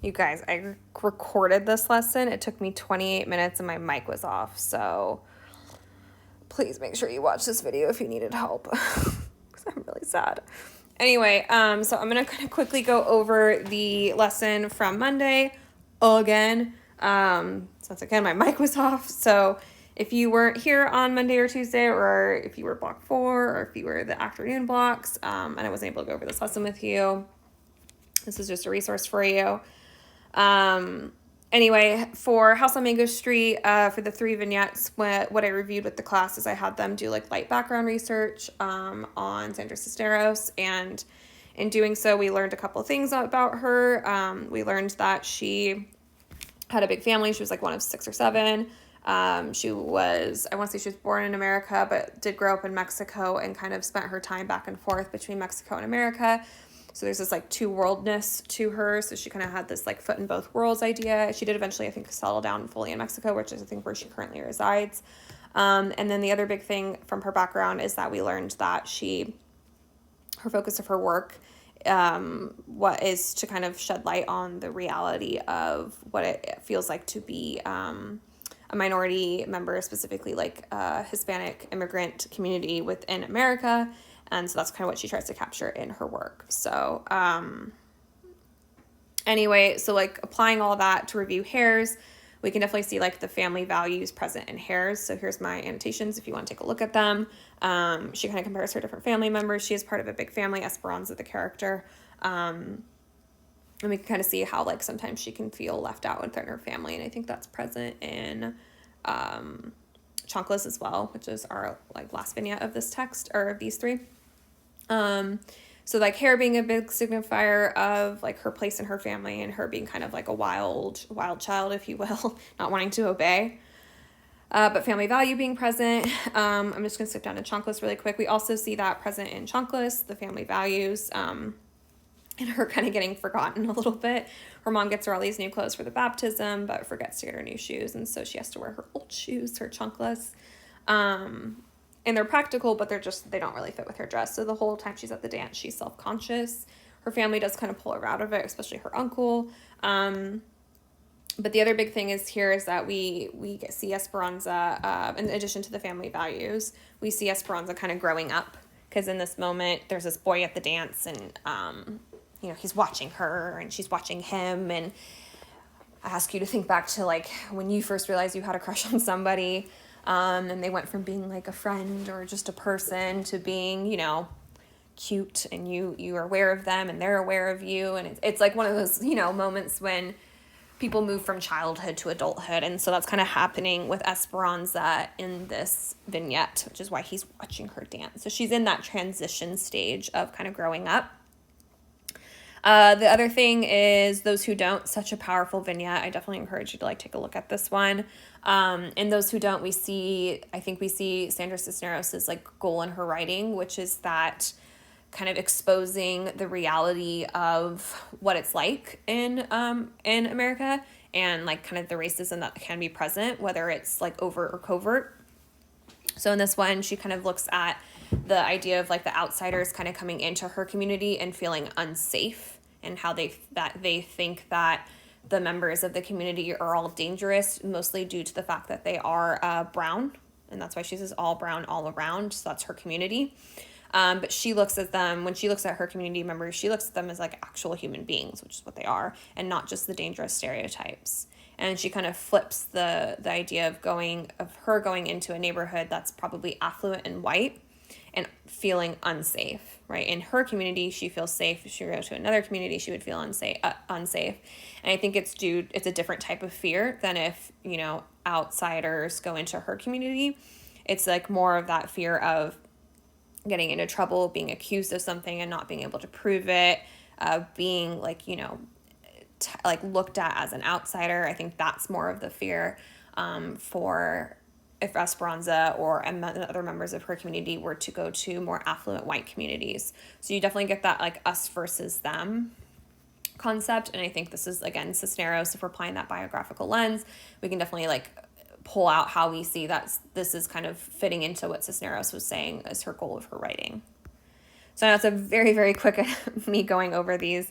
You guys, I recorded this lesson. It took me 28 minutes and my mic was off. So please make sure you watch this video if you needed help. Because I'm really sad. Anyway, so I'm going to kind of quickly go over the lesson from Monday again. Since again, my mic was off. So if you weren't here on Monday or Tuesday, or if you were block 4, or if you were the afternoon blocks, and I wasn't able to go over this lesson with you, this is just a resource for you. Anyway, for House on Mango Street, for the 3 vignettes, what I reviewed with the class is I had them do like light background research on Sandra Cisneros, and in doing so, we learned a couple of things about her. We learned that she had a big family. She was like one of 6 or 7. She was, I want to say she was born in America, but did grow up in Mexico and kind of spent her time back and forth between Mexico and America. So there's this like two-worldness to her. So she kind of had this like foot in both worlds idea. She did eventually, I think, settle down fully in Mexico, which is I think where she currently resides. And then the other big thing from her background is that we learned that her focus of her work, what is to kind of shed light on the reality of what it feels like to be a minority member, specifically like a Hispanic immigrant community within America. And so that's kind of what she tries to capture in her work. So anyway, so like applying all that to review hairs, we can definitely see like the family values present in hairs. So here's my annotations if you want to take a look at them. She kind of compares her different family members. She is part of a big family, Esperanza, the character. And we can kind of see how like sometimes she can feel left out within her family. And I think that's present in Chanclas as well, which is our like last vignette of this text, or of these 3. So like hair being a big signifier of like her place in her family, and her being kind of like a wild child, if you will, not wanting to obey. But family value being present. I'm just going to skip down to Chanclas really quick. We also see that present in Chanclas, the family values, and her kind of getting forgotten a little bit. Her mom gets her all these new clothes for the baptism, but forgets to get her new shoes. And so she has to wear her old shoes, her Chanclas. And they're practical, but they don't really fit with her dress. So the whole time she's at the dance, she's self-conscious. Her family does kind of pull her out of it, especially her uncle. But the other big thing is that we see Esperanza, in addition to the family values, we see Esperanza kind of growing up. Because in this moment, there's this boy at the dance, and, he's watching her, and she's watching him. And I ask you to think back to, like, when you first realized you had a crush on somebody, and they went from being like a friend or just a person to being, cute, and you are aware of them and they're aware of you. And it's like one of those, moments when people move from childhood to adulthood. And so that's kind of happening with Esperanza in this vignette, which is why he's watching her dance. So she's in that transition stage of kind of growing up. The other thing is Those Who Don't, such a powerful vignette. I definitely encourage you to like take a look at this one. In Those Who Don't, we see Sandra Cisneros' like goal in her writing, which is that kind of exposing the reality of what it's like in America, and like kind of the racism that can be present, whether it's like overt or covert. So in this one, she kind of looks at the idea of like the outsiders kind of coming into her community and feeling unsafe, and how they think that the members of the community are all dangerous, mostly due to the fact that they are brown. And that's why she says all brown all around. So that's her community. But she looks at them, when she looks at her community members, she looks at them as like actual human beings, which is what they are, and not just the dangerous stereotypes. And she kind of flips the idea of her going into a neighborhood that's probably affluent and white and feeling unsafe, right? In her community, she feels safe. If she were to go to another community, she would feel unsafe. And I think it's a different type of fear than if, outsiders go into her community. It's like more of that fear of getting into trouble, being accused of something and not being able to prove it, being like, like looked at as an outsider. I think that's more of the fear for if Esperanza or other members of her community were to go to more affluent white communities. So you definitely get that like us versus them concept. And I think this is, again, Cisneros. If we're applying that biographical lens, we can definitely like pull out how we see that this is kind of fitting into what Cisneros was saying as her goal of her writing. So now it's a very, very quick me going over these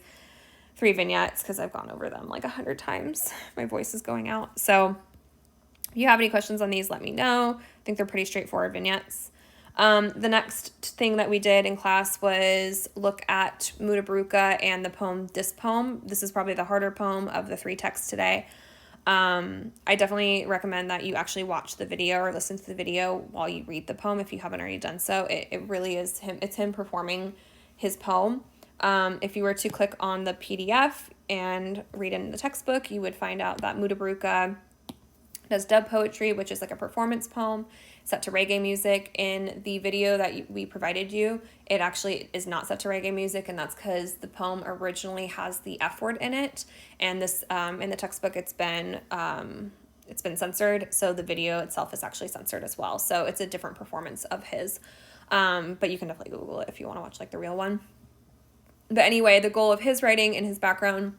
3 vignettes because I've gone over them like 100 times. My voice is going out. So if you have any questions on these, let me know. I think they're pretty straightforward vignettes. The next thing that we did in class was look at Mutabruka and the poem This Poem. This is probably the harder poem of the 3 texts today. I definitely recommend that you actually watch the video or listen to the video while you read the poem if you haven't already done so. It really is him. It's him performing his poem. If you were to click on the PDF and read it in the textbook, you would find out that Mutabruka does dub poetry, which is like a performance poem set to reggae music. In the video that we provided you, it actually is not set to reggae music, and that's because the poem originally has the F word in it, and this in the textbook it's been censored, so the video itself is actually censored as well. So it's a different performance of his, but you can definitely Google it if you want to watch like the real one. But anyway, the goal of his writing and his background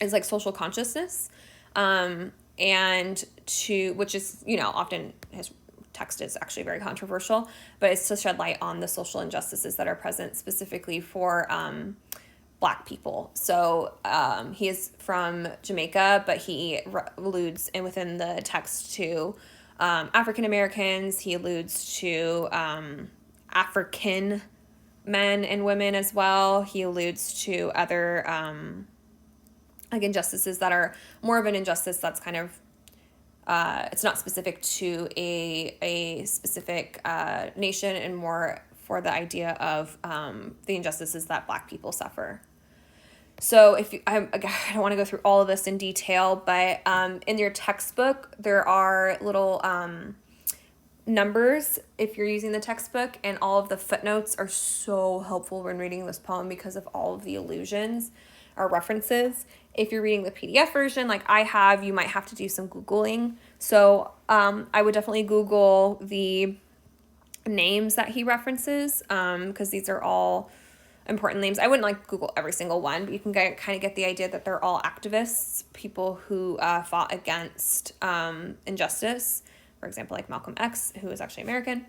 is like social consciousness, and which is, often his text is actually very controversial, but it's to shed light on the social injustices that are present specifically for Black people. So he is from Jamaica, but he alludes within the text to African Americans. He alludes to African men and women as well. He alludes to other like injustices that are more of an injustice that's kind of it's not specific to a specific nation, and more for the idea of the injustices that Black people suffer. So I don't want to go through all of this in detail, but in your textbook there are little numbers if you're using the textbook, and all of the footnotes are so helpful when reading this poem because of all of the allusions or references. If you're reading the PDF version like I have, you might have to do some Googling. So I would definitely Google the names that he references, because these are all important names. I wouldn't like Google every single one, but you can kind of get the idea that they're all activists, people who fought against injustice. For example, like Malcolm X, who is actually American.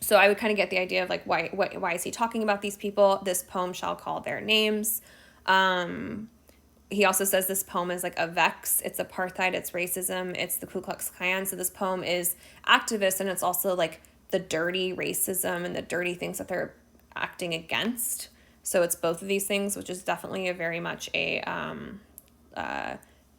So I would kind of get the idea of like why is he talking about these people? This poem shall call their names. He also says this poem is like a vex. It's apartheid. It's racism. It's the Ku Klux Klan. So this poem is activist, and it's also like the dirty racism and the dirty things that they're acting against. So it's both of these things, which is definitely a very much a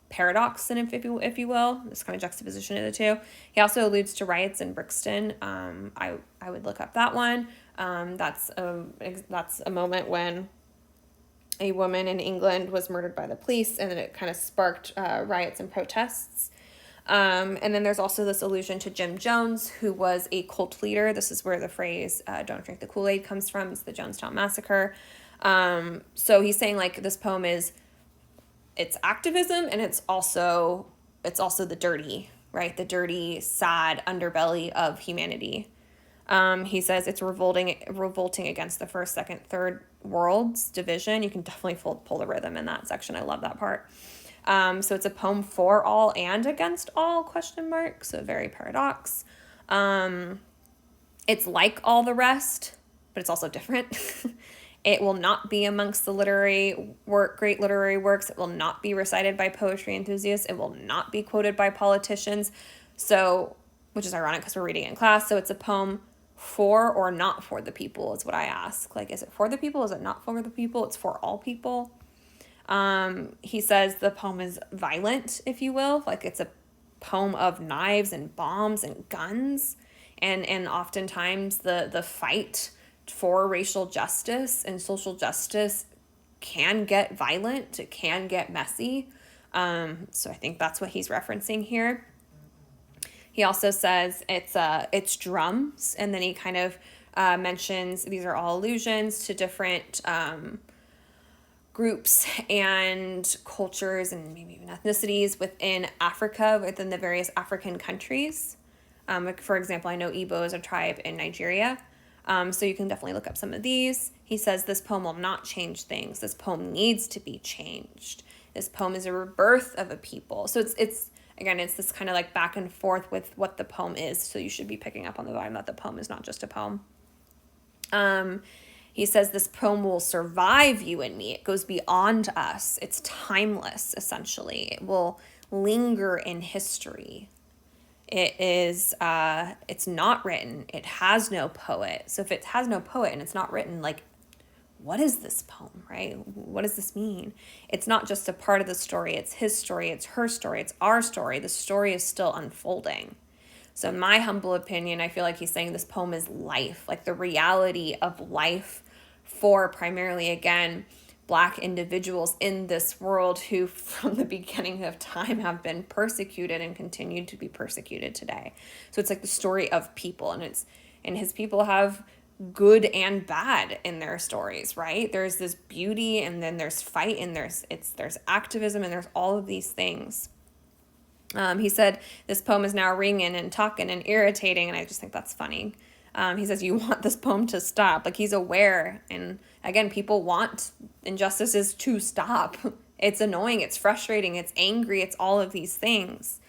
paradox, and if you will, this kind of juxtaposition of the two. He also alludes to riots in Brixton. I would look up that one. That's a moment when a woman in England was murdered by the police, and then it kind of sparked riots and protests. And then there's also this allusion to Jim Jones, who was a cult leader. This is where the phrase "don't drink the Kool-Aid" comes from. It's the Jonestown Massacre. So he's saying like this poem it's activism, and it's also the dirty, right? The dirty, sad underbelly of humanity. He says it's revolting against the first, second, third worlds division. You can definitely pull the rhythm in that section. I love that part. So it's a poem for all and against all, ? So very paradox. It's like all the rest, but it's also different. It will not be amongst the great literary works. It will not be recited by poetry enthusiasts. It will not be quoted by politicians. So, which is ironic because we're reading it in class. So it's a poem for or not for the people is what I ask. Like, is it for the people? Is it not for the people? It's for all people. He says the poem is violent, if you will. Like, it's a poem of knives and bombs and guns. And oftentimes the fight for racial justice and social justice can get violent. It can get messy. So I think that's what he's referencing here. He also says it's drums, and then he kind of mentions these are all allusions to different groups and cultures and maybe even ethnicities within Africa, within the various African countries. Like for example, I know Igbo is a tribe in Nigeria. So you can definitely look up some of these. He says this poem will not change things. This poem needs to be changed. This poem is a rebirth of a people. So it's again, it's this kind of like back and forth with what the poem is. So you should be picking up on the vibe that the poem is not just a poem. He says this poem will survive you and me. It goes beyond us. It's timeless, essentially. It will linger in history. It is, it's not written. It has no poet. So if it has no poet and it's not written, like, what is this poem, right? What does this mean? It's not just a part of the story. It's his story. It's her story. It's our story. The story is still unfolding. So in my humble opinion, I feel like he's saying this poem is life, like the reality of life for primarily, again, Black individuals in this world who from the beginning of time have been persecuted and continue to be persecuted today. So it's like the story of people, and his people have good and bad in their stories, right? There's this beauty, and then there's fight, and there's activism, and there's all of these things. He said this poem is now ringing and talking and irritating, and I just think that's funny. He says you want this poem to stop. Like, he's aware, and again, people want injustices to stop. It's annoying, it's frustrating, it's angry, it's all of these things.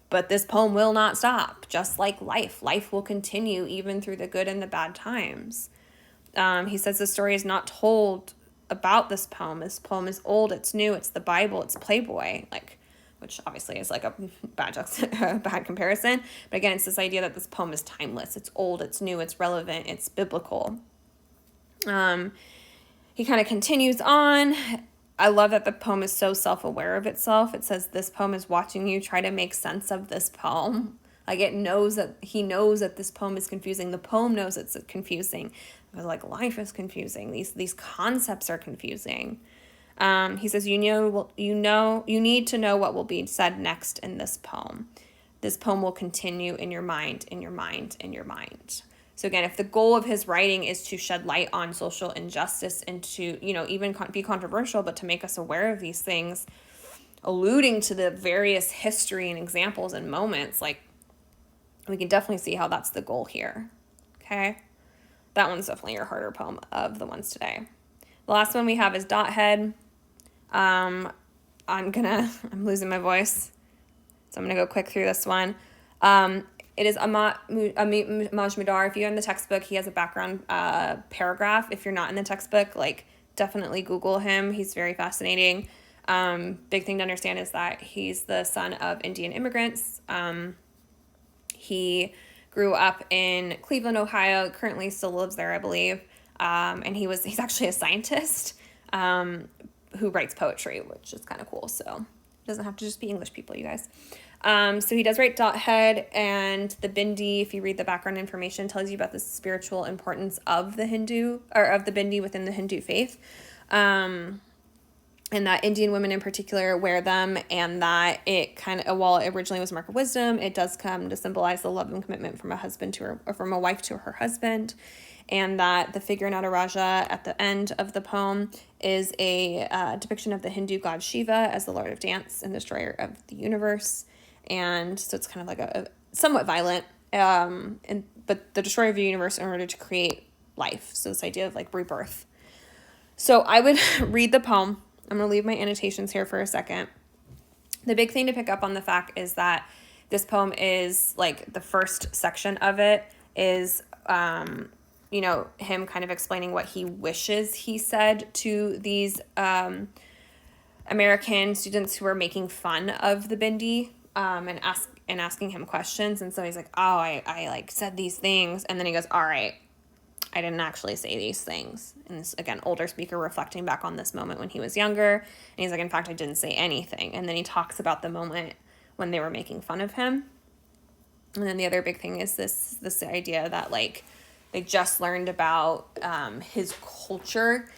But this poem will not stop, just like life. Life will continue even through the good and the bad times. He says the story is not told about this poem. This poem is old, it's new, it's the Bible, it's Playboy, which obviously is like a bad comparison. But again, it's this idea that this poem is timeless. It's old, it's new, it's relevant, it's biblical. He kind of continues on. I love that the poem is so self-aware of itself. It says this poem is watching you try to make sense of this poem. Like, he knows that this poem is confusing. The poem knows it's confusing. Like, life is confusing. These concepts are confusing. He says, you need to know what will be said next in this poem. This poem will continue in your mind, in your mind, in your mind. So again, if the goal of his writing is to shed light on social injustice and to, even be controversial, but to make us aware of these things, alluding to the various history and examples and moments, like, we can definitely see how that's the goal here. Okay? That one's definitely your harder poem of the ones today. The last one we have is Dothead. I'm losing my voice, so I'm gonna go quick through this one. It is Maj Madar. If you're in the textbook, he has a background paragraph. If you're not in the textbook, definitely Google him. He's very fascinating. Big thing to understand is that he's the son of Indian immigrants. He grew up in Cleveland, Ohio, currently still lives there, I believe. And he's actually a scientist who writes poetry, which is kind of cool. So it doesn't have to just be English people, you guys. So he does write Dothead, and the Bindi, if you read the background information, tells you about the spiritual importance of the Bindi within the Hindu faith. And that Indian women in particular wear them, and that it while it originally was a mark of wisdom, it does come to symbolize the love and commitment from from a wife to her husband. And that the figure Nataraja at the end of the poem is a depiction of the Hindu god Shiva as the Lord of Dance and destroyer of the universe. And so it's kind of like a somewhat violent, but the destroyer of the universe in order to create life. So this idea of rebirth. So I would read the poem. I'm going to leave my annotations here for a second. The big thing to pick up on the fact is that this poem is the first section of it is, him kind of explaining what he wishes he said to these American students who are making fun of the Bindi, and asking him questions. And so he's like, oh, I said these things. And then he goes, all right, I didn't actually say these things. And this, again, older speaker reflecting back on this moment when he was younger. And he's like, in fact, I didn't say anything. And then he talks about the moment when they were making fun of him. And then the other big thing is this idea that they just learned about his culture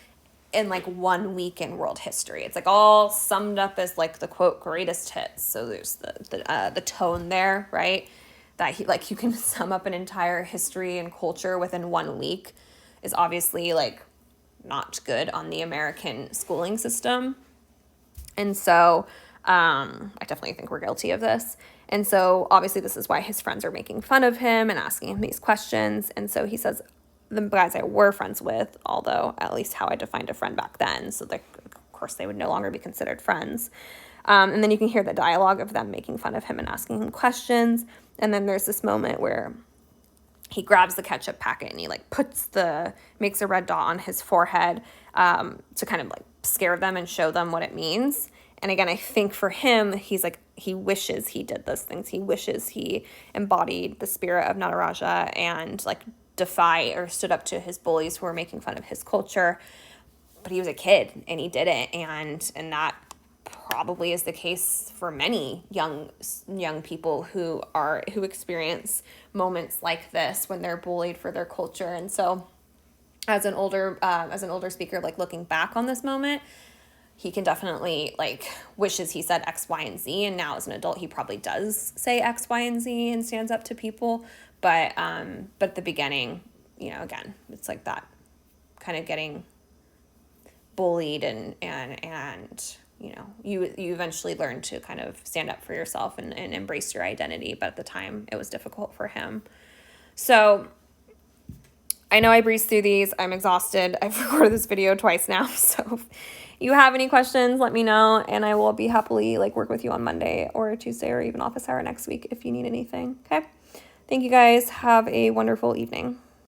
in 1 week in world history. It's all summed up as the quote greatest hits. So there's the tone there, right? That you can sum up an entire history and culture within 1 week is obviously not good on the American schooling system. And so I definitely think we're guilty of this. And so obviously this is why his friends are making fun of him and asking him these questions. And so he says, the guys I were friends with, although at least how I defined a friend back then. So of course they would no longer be considered friends. And then you can hear the dialogue of them making fun of him and asking him questions. And then there's this moment where he grabs the ketchup packet and he like makes a red dot on his forehead to kind of like scare them and show them what it means. And again, I think for him, he's like, he wishes he did those things. He wishes he embodied the spirit of Nataraja and like stood up to his bullies who were making fun of his culture. But he was a kid and he didn't. And that probably is the case for many young people who experience moments like this when they're bullied for their culture. And so as an older speaker, like looking back on this moment, he can definitely like wishes he said X, Y, and Z. And now as an adult, he probably does say X, Y, and Z and stands up to people. But at the beginning, you know, again, it's like that kind of getting bullied and you know, you eventually learn to kind of stand up for yourself and embrace your identity. But at the time, it was difficult for him. So I know I breezed through these. I'm exhausted. I've recorded this video twice now. So if you have any questions, let me know. And I will be happily like work with you on Monday or Tuesday or even office hour next week if you need anything. Okay. Thank you guys. Have a wonderful evening.